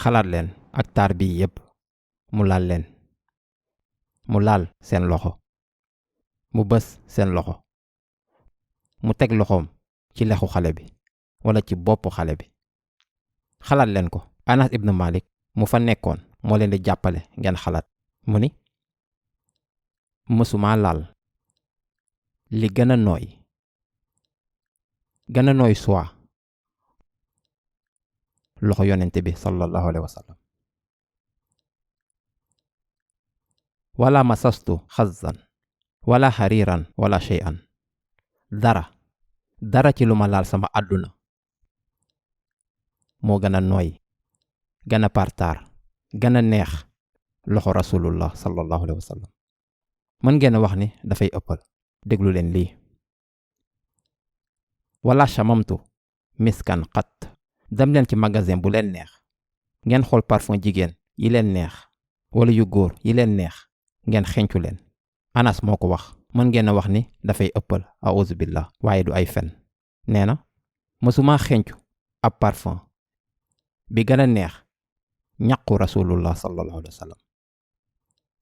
xalaat leen ak taar bii yépp mu laal leen, mu laal seen loxo, mu bës seen loxo, mu teg loxoom ci lexu xale bi wala ci boppu xale bi. xalaat leen ko, Anas ibn Malik mu fa nekkoon moo leen di jàppale ngeen xalaat. mu ni mësuma laal li gën a nooy soie loxo yonent bi sallallahu alayhi wa sallam. wala masastu xazan wala xariiran wala shay'an, dara ci lu ma laal sama àdduna moo gën a nooy, gën a partaar, gën a neex loxo rasulullah sallallahu alayhi wa sallam. mën ngeen a wax ni dafay ëppal. déglu leen lii. wala chamamtu miskan xat, dem leen ci magasin bu leen neex ngeen xool parfum jigéen yi leen neex wala yu góor yi leen neex ngeen xencu leen. Anas moo ko wax. mën ngeen a wax ni dafay ëppal, auzu billah, waaye du ay fen. nee na mësuma xencu ab parfum bi gën a neex ñaqu rasulullah sallallahu alayhi wa sallam.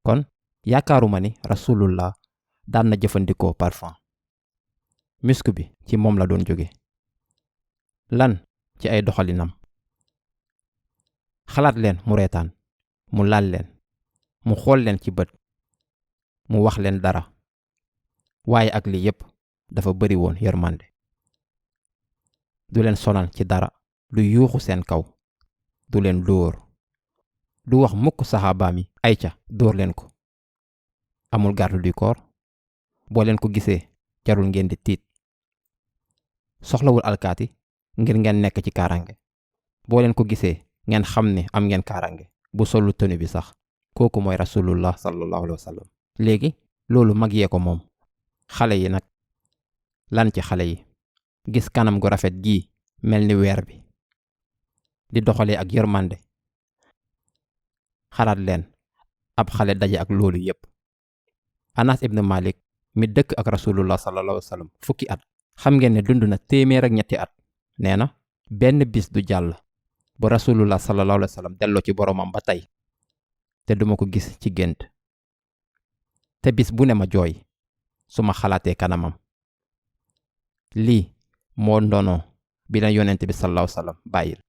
kon yaakaaruma ni rasulullah daan na jëfandikoo parfum. misk bi ci moom la doon jóge. lan ci ay doxalinam. xalaat leen mu reetaan, mu laal leen, mu xool leen ci bët, mu wax leen dara. waaye ak li yépp dafa bari woon yërmande. du leen sonal ci dara, du yuuxu seen kaw, du leen dóor, du wax mukk saxaabaam yi ayca dóor leen ko. amul garde du corps. boo leen ko gisee jarul ngeen di tiit. soxlawul alkaati ngir ngeen nekk ci kaaraange. boo leen ko gisee ngeen xam ne am ngeen kaaraange bu solu tënu bi sax. kooku mooy rasulullah sallallahu alayhi wa sallam. léegi loolu mag yee ko moom. xale yi nag, lan ci xale yi. gis kanam gu rafet gii mel ni weer bi di doxalee ak yërmande. xalaat leen ab xale daje ak loolu yépp. Anas ibn Malik mi dëkk ak rasulullah sallallahu alayhi wa sallam fukki at. xam ngeen ne dund na 102 at. nee na benn bis du jàll bu rasulullah sallallahu alayhi wa sallam delloo ci boromam ba tey te duma ko gis ci gént. te bis bu ne ma jooy su ma xalaatee kanamam. lii moo ndono bi la yonent bi sallallahu alayhi wa sallam bàyyil.